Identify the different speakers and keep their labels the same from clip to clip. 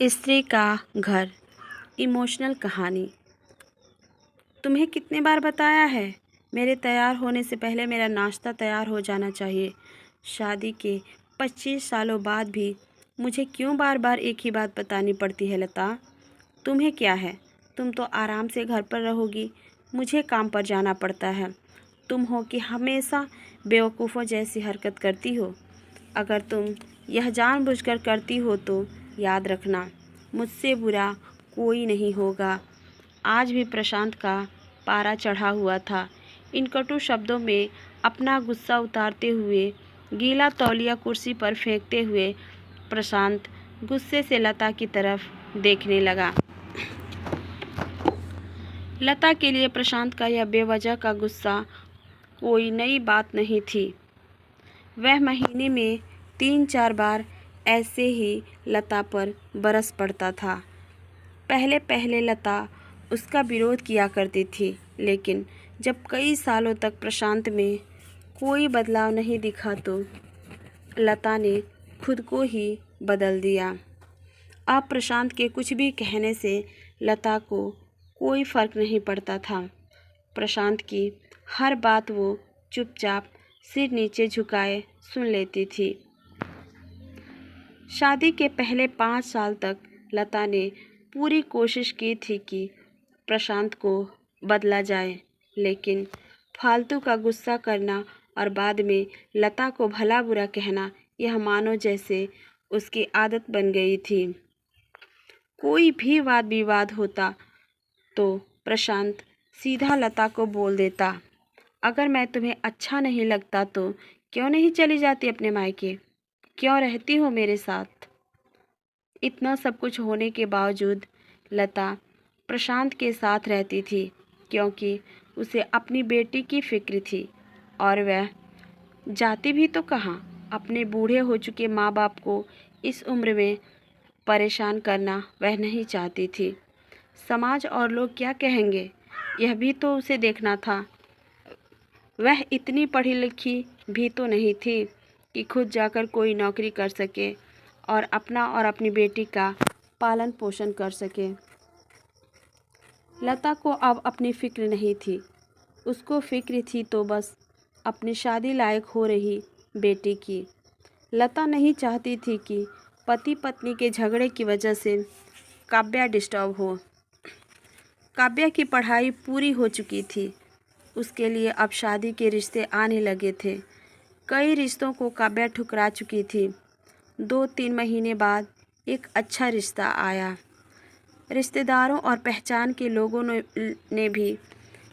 Speaker 1: स्त्री का घर। इमोशनल कहानी। तुम्हें कितने बार बताया है, मेरे तैयार होने से पहले मेरा नाश्ता तैयार हो जाना चाहिए। शादी के 25 सालों बाद भी मुझे क्यों बार बार एक ही बात बतानी पड़ती है लता? तुम्हें क्या है, तुम तो आराम से घर पर रहोगी, मुझे काम पर जाना पड़ता है। तुम हो कि हमेशा बेवकूफ़ों जैसी हरकत करती हो। अगर तुम यह जानबूझकर करती हो तो याद रखना, मुझसे बुरा कोई नहीं होगा। आज भी प्रशांत का पारा चढ़ा हुआ था। इन कटु शब्दों में अपना गुस्सा उतारते हुए, गीला तौलिया कुर्सी पर फेंकते हुए प्रशांत गुस्से से लता की तरफ देखने लगा। लता के लिए प्रशांत का यह बेवजह का गुस्सा कोई नई बात नहीं थी। वह महीने में 3-4 बार ऐसे ही लता पर बरस पड़ता था। पहले पहले लता उसका विरोध किया करती थी, लेकिन जब कई सालों तक प्रशांत में कोई बदलाव नहीं दिखा तो लता ने खुद को ही बदल दिया। अब प्रशांत के कुछ भी कहने से लता को कोई फ़र्क नहीं पड़ता था। प्रशांत की हर बात वो चुपचाप सिर नीचे झुकाए सुन लेती थी। शादी के पहले 5 साल तक लता ने पूरी कोशिश की थी कि प्रशांत को बदला जाए, लेकिन फालतू का गुस्सा करना और बाद में लता को भला बुरा कहना, यह मानो जैसे उसकी आदत बन गई थी। कोई भी वाद विवाद होता तो प्रशांत सीधा लता को बोल देता, अगर मैं तुम्हें अच्छा नहीं लगता तो क्यों नहीं चली जाती अपने मायके? क्यों रहती हो मेरे साथ? इतना सब कुछ होने के बावजूद लता प्रशांत के साथ रहती थी, क्योंकि उसे अपनी बेटी की फिक्र थी। और वह जाती भी तो कहाँ, अपने बूढ़े हो चुके माँ बाप को इस उम्र में परेशान करना वह नहीं चाहती थी। समाज और लोग क्या कहेंगे, यह भी तो उसे देखना था। वह इतनी पढ़ी लिखी भी तो नहीं थी कि खुद जाकर कोई नौकरी कर सके और अपना और अपनी बेटी का पालन पोषण कर सके। लता को अब अपनी फिक्र नहीं थी। उसको फिक्र थी तो बस अपनी शादी लायक हो रही बेटी की। लता नहीं चाहती थी कि पति पत्नी के झगड़े की वजह से काव्या डिस्टर्ब हो। काव्या की पढ़ाई पूरी हो चुकी थी, उसके लिए अब शादी के रिश्ते आने लगे थे। कई रिश्तों को काव्या ठुकरा चुकी थी। 2-3 महीने बाद एक अच्छा रिश्ता आया। रिश्तेदारों और पहचान के लोगों ने भी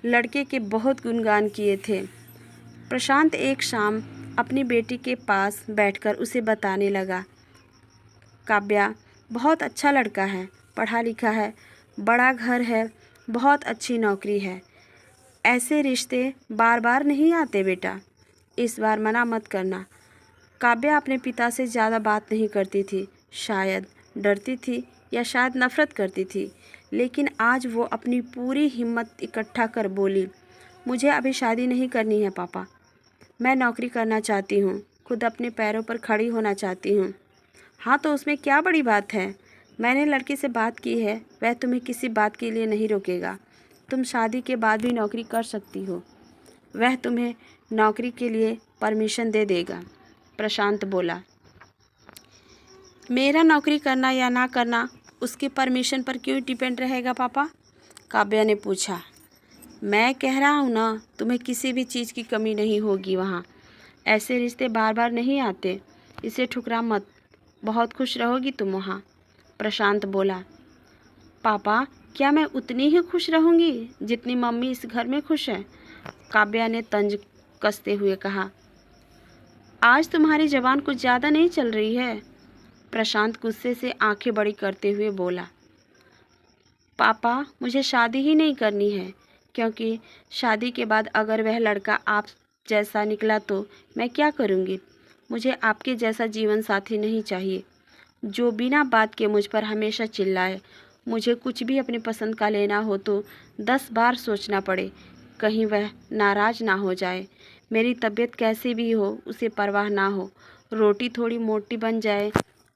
Speaker 1: लड़के के बहुत गुणगान किए थे। प्रशांत एक शाम अपनी बेटी के पास बैठकर उसे बताने लगा, काव्या बहुत अच्छा लड़का है, पढ़ा लिखा है, बड़ा घर है, बहुत अच्छी नौकरी है। ऐसे रिश्ते बार बार नहीं आते बेटा, इस बार मना मत करना। काव्या अपने पिता से ज़्यादा बात नहीं करती थी, शायद डरती थी या शायद नफ़रत करती थी, लेकिन आज वो अपनी पूरी हिम्मत इकट्ठा कर बोली, मुझे अभी शादी नहीं करनी है पापा, मैं नौकरी करना चाहती हूँ, खुद अपने पैरों पर खड़ी होना चाहती हूँ। हाँ तो उसमें क्या बड़ी बात है, मैंने लड़की से बात की है, वह तुम्हें किसी बात के लिए नहीं रोकेगा। तुम शादी के बाद भी नौकरी कर सकती हो, वह तुम्हें नौकरी के लिए परमिशन दे देगा। प्रशांत बोला, मेरा नौकरी करना या ना करना उसकी परमिशन पर क्यों डिपेंड रहेगा पापा? काव्या ने पूछा। मैं कह रहा हूँ ना, तुम्हें किसी भी चीज़ की कमी नहीं होगी वहाँ। ऐसे रिश्ते बार बार नहीं आते, इसे ठुकरा मत, बहुत खुश रहोगी तुम वहाँ। प्रशांत बोला, पापा क्या मैं उतनी ही खुश रहूँगी जितनी मम्मी इस घर में खुश है? काव्या ने तंज कसते हुए कहा। आज तुम्हारी ज़बान कुछ ज़्यादा नहीं चल रही है? प्रशांत गुस्से से आंखें बड़ी करते हुए बोला, पापा मुझे शादी ही नहीं करनी है, क्योंकि शादी के बाद अगर वह लड़का आप जैसा निकला तो मैं क्या करूँगी? मुझे आपके जैसा जीवन साथी नहीं चाहिए, जो बिना बात के मुझ पर हमेशा चिल्लाए। मुझे कुछ भी अपनी पसंद का लेना हो तो 10 बार सोचना पड़े, कहीं वह नाराज़ ना हो जाए। मेरी तबीयत कैसी भी हो उसे परवाह ना हो, रोटी थोड़ी मोटी बन जाए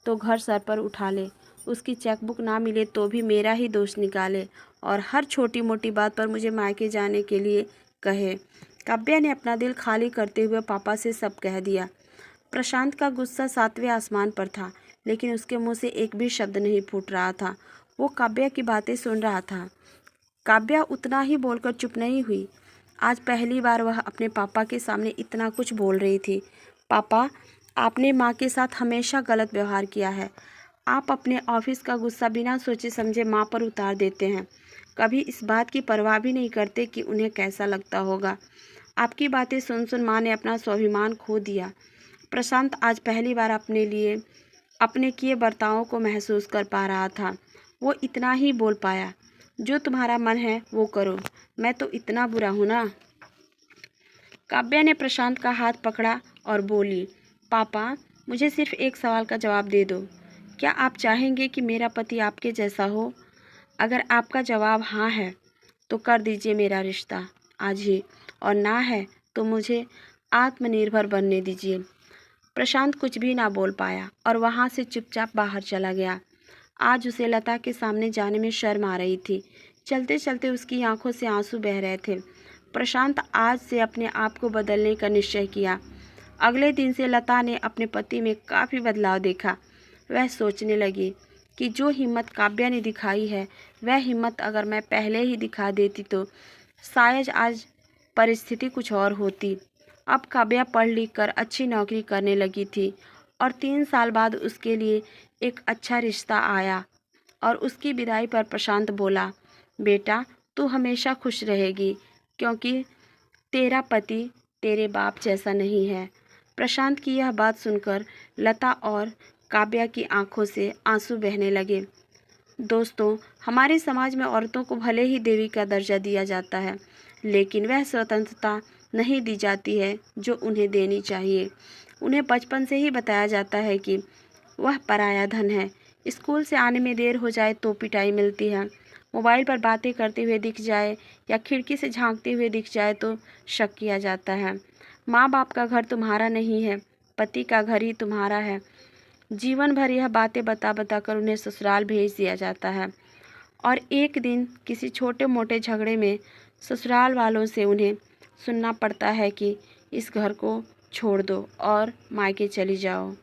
Speaker 1: तो घर सर पर उठा ले, उसकी चेकबुक ना मिले तो भी मेरा ही दोष निकाले और हर छोटी मोटी बात पर मुझे मायके जाने के लिए कहे। काव्या ने अपना दिल खाली करते हुए पापा से सब कह दिया। प्रशांत का गुस्सा 7वें आसमान पर था, लेकिन उसके मुंह से एक भी शब्द नहीं फूट रहा था। वो काव्या की बातें सुन रहा था। काव्या उतना ही बोलकर चुप नहीं हुई। आज पहली बार वह अपने पापा के सामने इतना कुछ बोल रही थी। पापा, आपने माँ के साथ हमेशा गलत व्यवहार किया है। आप अपने ऑफिस का गुस्सा बिना सोचे समझे माँ पर उतार देते हैं। कभी इस बात की परवाह भी नहीं करते कि उन्हें कैसा लगता होगा। आपकी बातें सुन सुन माँ ने अपना स्वाभिमान खो दिया। प्रशांत आज पहली बार अपने किए बर्तावों को महसूस कर पा रहा था। वो इतना ही बोल पाया, जो तुम्हारा मन है वो करो, मैं तो इतना बुरा हूँ ना। काव्या ने प्रशांत का हाथ पकड़ा और बोली, पापा, मुझे सिर्फ एक सवाल का जवाब दे दो। क्या आप चाहेंगे कि मेरा पति आपके जैसा हो? अगर आपका जवाब हाँ है तो कर दीजिए मेरा रिश्ता आज ही, और ना है तो मुझे आत्मनिर्भर बनने दीजिए। प्रशांत कुछ भी ना बोल पाया और वहाँ से चुपचाप बाहर चला गया। आज उसे लता के सामने जाने में शर्म आ रही थी। चलते चलते उसकी आंखों से आंसू बह रहे थे। प्रशांत आज से अपने आप को बदलने का निश्चय किया। अगले दिन से लता ने अपने पति में काफ़ी बदलाव देखा। वह सोचने लगी कि जो हिम्मत काव्या ने दिखाई है, वह हिम्मत अगर मैं पहले ही दिखा देती तो शायद आज परिस्थिति कुछ और होती। अब काव्या पढ़ लिख कर अच्छी नौकरी करने लगी थी और 3 साल बाद उसके लिए एक अच्छा रिश्ता आया। और उसकी विदाई पर प्रशांत बोला, बेटा, तू हमेशा खुश रहेगी क्योंकि तेरा पति तेरे बाप जैसा नहीं है। प्रशांत की यह बात सुनकर लता और काव्या की आंखों से आंसू बहने लगे। दोस्तों, हमारे समाज में औरतों को भले ही देवी का दर्जा दिया जाता है, लेकिन वह स्वतंत्रता नहीं दी जाती है जो उन्हें देनी चाहिए। उन्हें बचपन से ही बताया जाता है कि वह पराया धन है। स्कूल से आने में देर हो जाए तो पिटाई मिलती है। मोबाइल पर बातें करते हुए दिख जाए या खिड़की से झांकते हुए दिख जाए तो शक किया जाता है। माँ बाप का घर तुम्हारा नहीं है, पति का घर ही तुम्हारा है। जीवन भर यह बातें बता बता कर उन्हें ससुराल भेज दिया जाता है और एक दिन किसी छोटे मोटे झगड़े में ससुराल वालों से उन्हें सुनना पड़ता है कि इस घर को छोड़ दो और मायके चली जाओ।